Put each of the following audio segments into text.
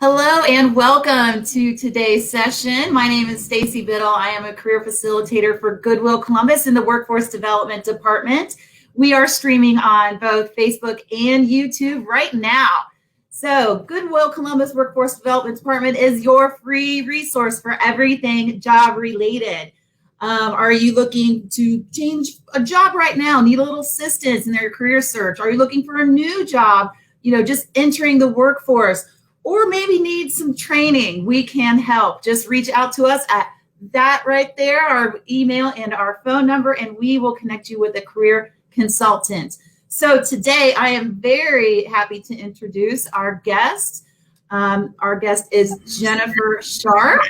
Hello and welcome to today's session. My name is Stacy Biddle. I am a career facilitator for Goodwill Columbus in the Workforce Development Department. We are streaming on both Facebook and YouTube right now. So Goodwill Columbus Workforce Development Department is your free resource for everything job related. Are you looking to change a job right now? Need a little assistance in their career search? Are you looking for a new job? Just entering the workforce? Or maybe need some training, we can help. Just reach out to us at that right there, our email and our phone number, and we will connect you with a career consultant. So today I am very happy to introduce our guest. Our guest is Jennifer Sharp.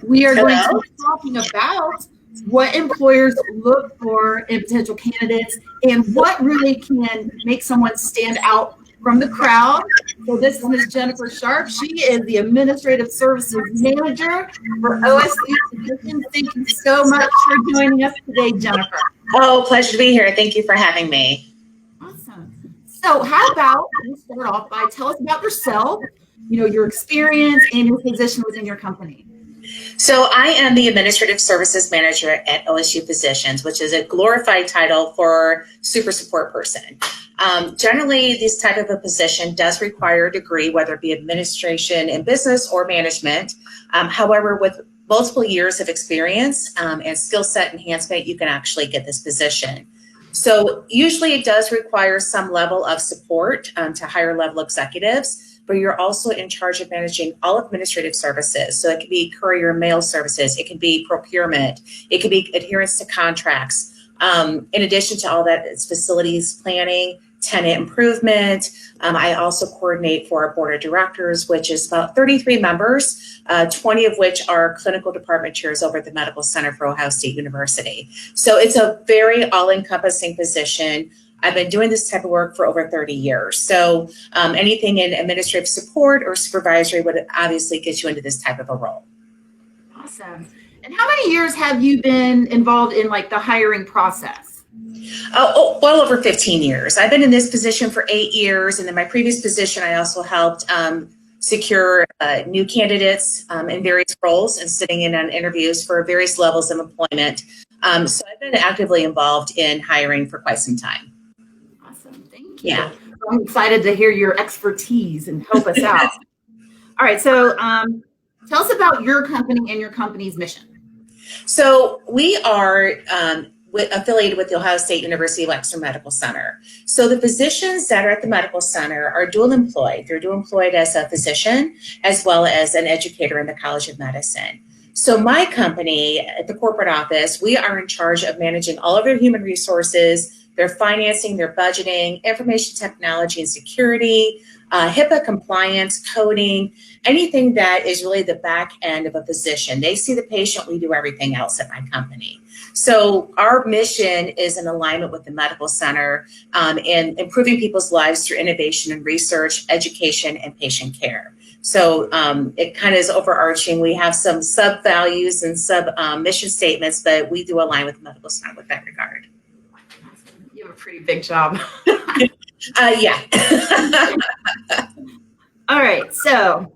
We are going to be talking about what employers look for in potential candidates and what really can make someone stand out from the crowd. So this is Ms. Jennifer Sharp. She is the Administrative Services Manager for OSU Physicians. Thank you so much for joining us today, Jennifer. Oh, pleasure to be here. Thank you for having me. Awesome. So how about you start off by tell us about yourself, your experience and your position within your company. So I am the Administrative Services Manager at OSU Physicians, which is a glorified title for super support person. Generally, this type of a position does require a degree, whether it be administration in business or management. However, with multiple years of experience and skill set enhancement, you can actually get this position. So usually it does require some level of support to higher level executives, but you're also in charge of managing all administrative services. So it could be courier mail services, it can be procurement, it could be adherence to contracts. In addition to all that, it's facilities planning, tenant improvement. I also coordinate for our board of directors, which is about 33 members, 20 of which are clinical department chairs over at the Medical Center for Ohio State University. So it's a very all-encompassing position. I've been doing this type of work for over 30 years. So anything in administrative support or supervisory would obviously get you into this type of a role. Awesome. And how many years have you been involved in the hiring process? Well over 15 years. I've been in this position for 8 years. And in my previous position, I also helped secure new candidates in various roles and sitting in on interviews for various levels of employment. So I've been actively involved in hiring for quite some time. Awesome. Thank you. Yeah. I'm excited to hear your expertise and help us out. All right. So tell us about your company and your company's mission. So we are affiliated with the Ohio State University Wexner Medical Center. So the physicians that are at the medical center are dual employed. They're dual employed as a physician as well as an educator in the College of Medicine. So my company at the corporate office, we are in charge of managing all of their human resources, their financing, their budgeting, information technology and security, HIPAA compliance, coding, anything that is really the back end of a physician. They see the patient, we do everything else at my company. So our mission is in alignment with the medical center and improving people's lives through innovation and research, education, and patient care. So it kind of is overarching. We have some sub values and sub mission statements, but we do align with the medical center with that regard. You have a pretty big job. Yeah. All right. So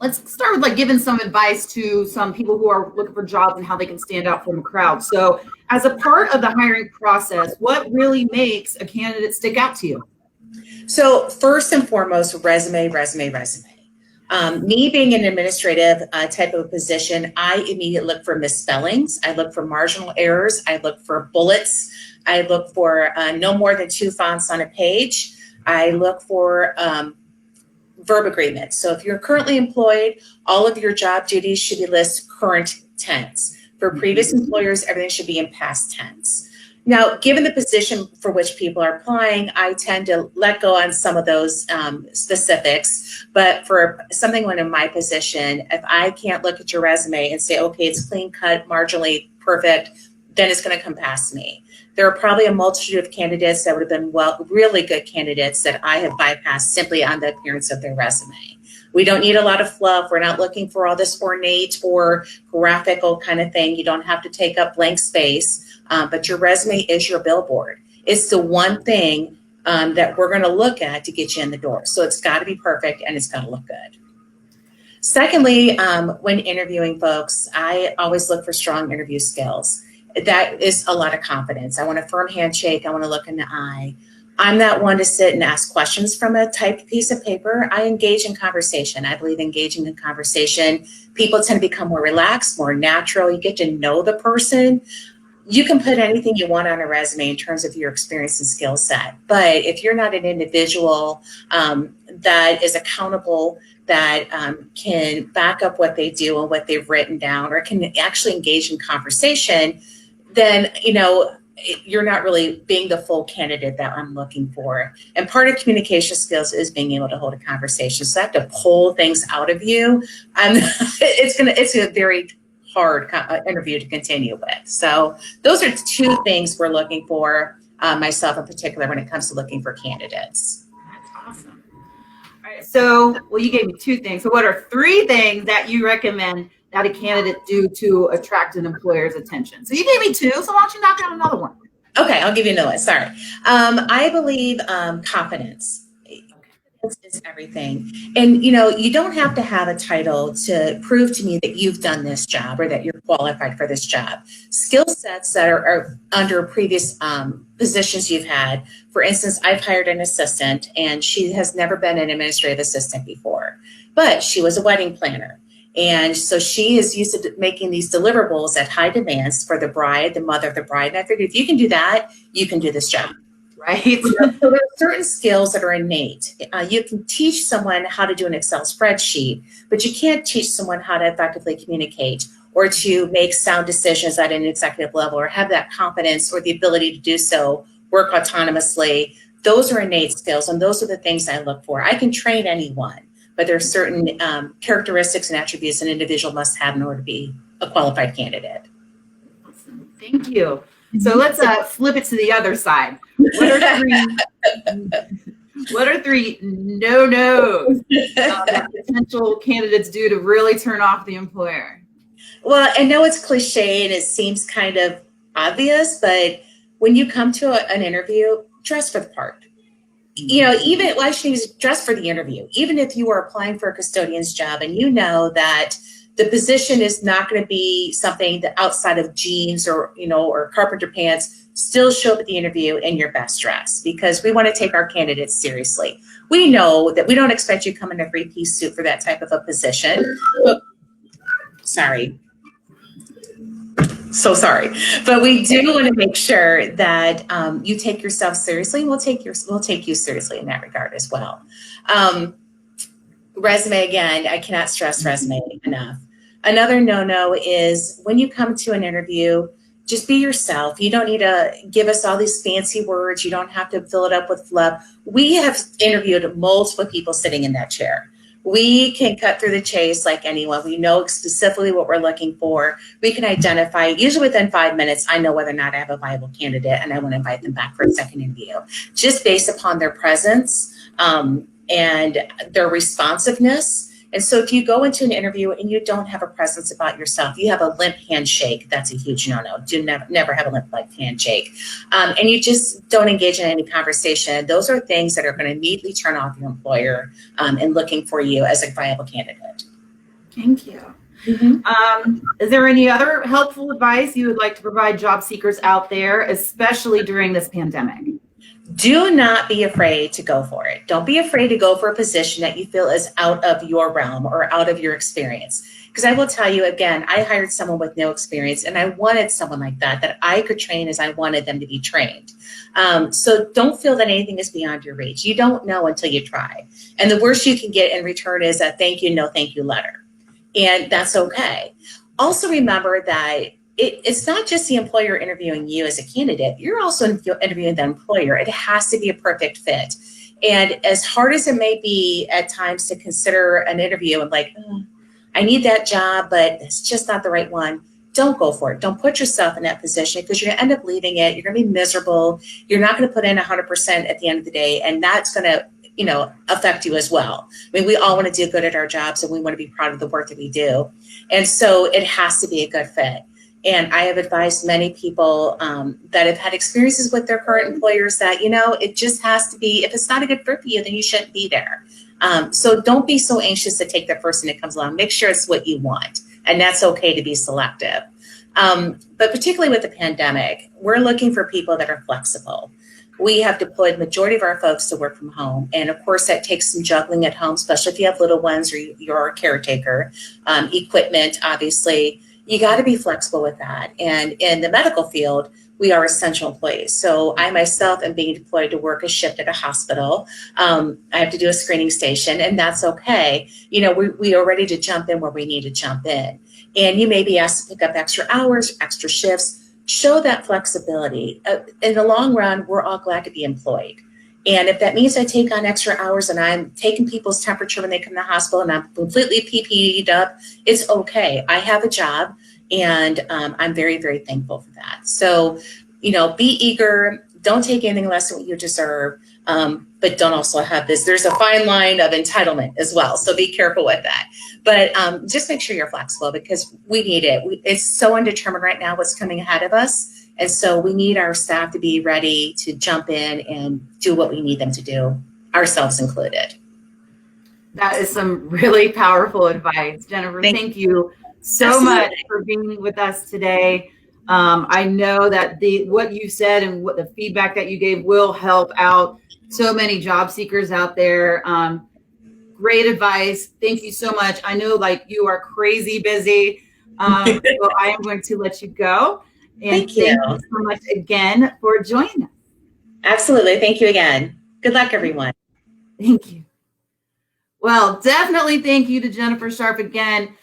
let's start with giving some advice to some people who are looking for jobs and how they can stand out from a crowd. So as a part of the hiring process, what really makes a candidate stick out to you? So first and foremost, resume. Me being an administrative type of position, I immediately look for misspellings. I look for marginal errors. I look for bullets. I look for no more than 2 fonts on a page. I look for verb agreements. So if you're currently employed, all of your job duties should be listed current tense. For previous employers, everything should be in past tense. Now, given the position for which people are applying, I tend to let go on some of those specifics. But for something when in my position, if I can't look at your resume and say, okay, it's clean cut, marginally perfect, then it's going to come past me. There are probably a multitude of candidates that would have been really good candidates that I have bypassed simply on the appearance of their resume. We don't need a lot of fluff. We're not looking for all this ornate or graphical kind of thing. You don't have to take up blank space, but your resume is your billboard. It's the one thing that we're going to look at to get you in the door. So it's got to be perfect and it's got to look good. Secondly, when interviewing folks, I always look for strong interview skills. That is a lot of confidence. I want a firm handshake. I want to look in the eye. I'm not one to sit and ask questions from a typed piece of paper. I engage in conversation. I believe engaging in conversation, people tend to become more relaxed, more natural. You get to know the person. You can put anything you want on a resume in terms of your experience and skill set. But if you're not an individual that is accountable, that can back up what they do and what they've written down, or can actually engage in conversation, then, you're not really being the full candidate that I'm looking for. And part of communication skills is being able to hold a conversation. So I have to pull things out of you. It's a very hard interview to continue with. So those are two things we're looking for, myself in particular, when it comes to looking for candidates. That's awesome. All right. So, well, you gave me two things. So what are three things that you recommend that a candidate do to attract an employer's attention? So you gave me two, so why don't you knock out another one? Okay, I'll give you another one. Sorry. I believe confidence. Confidence is everything. And, you don't have to have a title to prove to me that you've done this job or that you're qualified for this job. Skill sets that are under previous positions you've had. For instance, I've hired an assistant, and she has never been an administrative assistant before, but she was a wedding planner. And so she is used to making these deliverables at high demands for the bride, the mother of the bride. And I figured if you can do that, you can do this job. Right. So there are certain skills that are innate. You can teach someone how to do an Excel spreadsheet, but you can't teach someone how to effectively communicate or to make sound decisions at an executive level or have that confidence or the ability to do so, work autonomously. Those are innate skills, and those are the things I look for. I can train anyone, but there are certain characteristics and attributes an individual must have in order to be a qualified candidate. Awesome. Thank you. So let's flip it to the other side. What are three no-nos that potential candidates do to really turn off the employer? Well, I know it's cliche and it seems kind of obvious, but when you come to an interview, dress for the part. I shouldn't even dress for the interview. Even if you are applying for a custodian's job and you know that the position is not going to be something that outside of jeans or carpenter pants, still show up at the interview in your best dress, because we want to take our candidates seriously. We know that we don't expect you to come in a three-piece suit for that type of a position. Sorry. So sorry, but we do want to make sure that you take yourself seriously, and we'll take you seriously in that regard as well. Resume, again, I cannot stress resume enough. Another no-no is when you come to an interview, just be yourself. You don't need to give us all these fancy words. You don't have to fill it up with fluff. We have interviewed multiple people sitting in that chair. We can cut through the chase like anyone. We know specifically what we're looking for. We can identify, usually within 5 minutes, I know whether or not I have a viable candidate and I want to invite them back for a second interview, just based upon their presence and their responsiveness. And so if you go into an interview and you don't have a presence about yourself, you have a limp handshake, that's a huge no-no. Do never have a limp handshake. And you just don't engage in any conversation. Those are things that are going to immediately turn off your employer in looking for you as a viable candidate. Thank you. Mm-hmm. Is there any other helpful advice you would like to provide job seekers out there, especially during this pandemic? Do not be afraid to go for it. Don't be afraid to go for a position that you feel is out of your realm or out of your experience. Because I will tell you, again, I hired someone with no experience, and I wanted someone like that I could train as I wanted them to be trained. So don't feel that anything is beyond your reach. You don't know until you try. And the worst you can get in return is a thank you, no thank you letter. And that's okay. Also remember that it's not just the employer interviewing you as a candidate. You're also interviewing the employer. It has to be a perfect fit. And as hard as it may be at times to consider an interview and I need that job, but it's just not the right one, don't go for it. Don't put yourself in that position, because you're going to end up leaving it. You're going to be miserable. You're not going to put in 100% at the end of the day. And that's going to affect you as well. I mean, we all want to do good at our jobs, and we want to be proud of the work that we do. And so it has to be a good fit. And I have advised many people that have had experiences with their current employers that, it just has to be, if it's not a good fit for you, then you shouldn't be there. So don't be so anxious to take the person that comes along. Make sure it's what you want, and that's okay to be selective. But particularly with the pandemic, we're looking for people that are flexible. We have deployed majority of our folks to work from home. And of course, that takes some juggling at home, especially if you have little ones or you're a caretaker. Equipment, obviously, you got to be flexible with that. And in the medical field, we are essential employees. So I myself am being deployed to work a shift at a hospital. I have to do a screening station, and that's okay. You know, we are ready to jump in where we need to jump in. And you may be asked to pick up extra hours, extra shifts. Show that flexibility. In the long run, we're all glad to be employed. And if that means I take on extra hours and I'm taking people's temperature when they come to the hospital and I'm completely PPE'd up, it's okay. I have a job, and I'm very, very thankful for that. So, you know, be eager. Don't take anything less than what you deserve, but don't also have this. There's a fine line of entitlement as well, so be careful with that. But just make sure you're flexible, because we need it. It's so undetermined right now what's coming ahead of us, and so we need our staff to be ready to jump in and do what we need them to do, ourselves included. That is some really powerful advice, Jennifer. Thank you so much for being with us today. I know that what you said and what the feedback that you gave will help out so many job seekers out there. Great advice. Thank you so much. I know, like, you are crazy busy. So I am going to let you go. And thank you so much again for joining us. Absolutely. Thank you again. Good luck, everyone. Thank you. Well, definitely thank you to Jennifer Sharp again.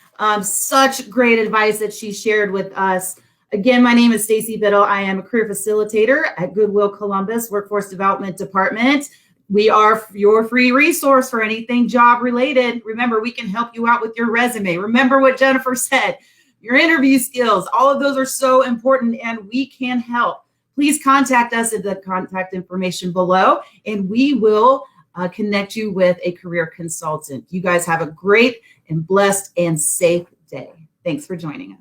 Such great advice that she shared with us. Again, my name is Stacy Biddle. I am a career facilitator at Goodwill Columbus Workforce Development Department. We are your free resource for anything job related. Remember, we can help you out with your resume. Remember what Jennifer said, your interview skills, all of those are so important, and we can help. Please contact us at the contact information below, and we will connect you with a career consultant. You guys have a great and blessed and safe day. Thanks for joining us.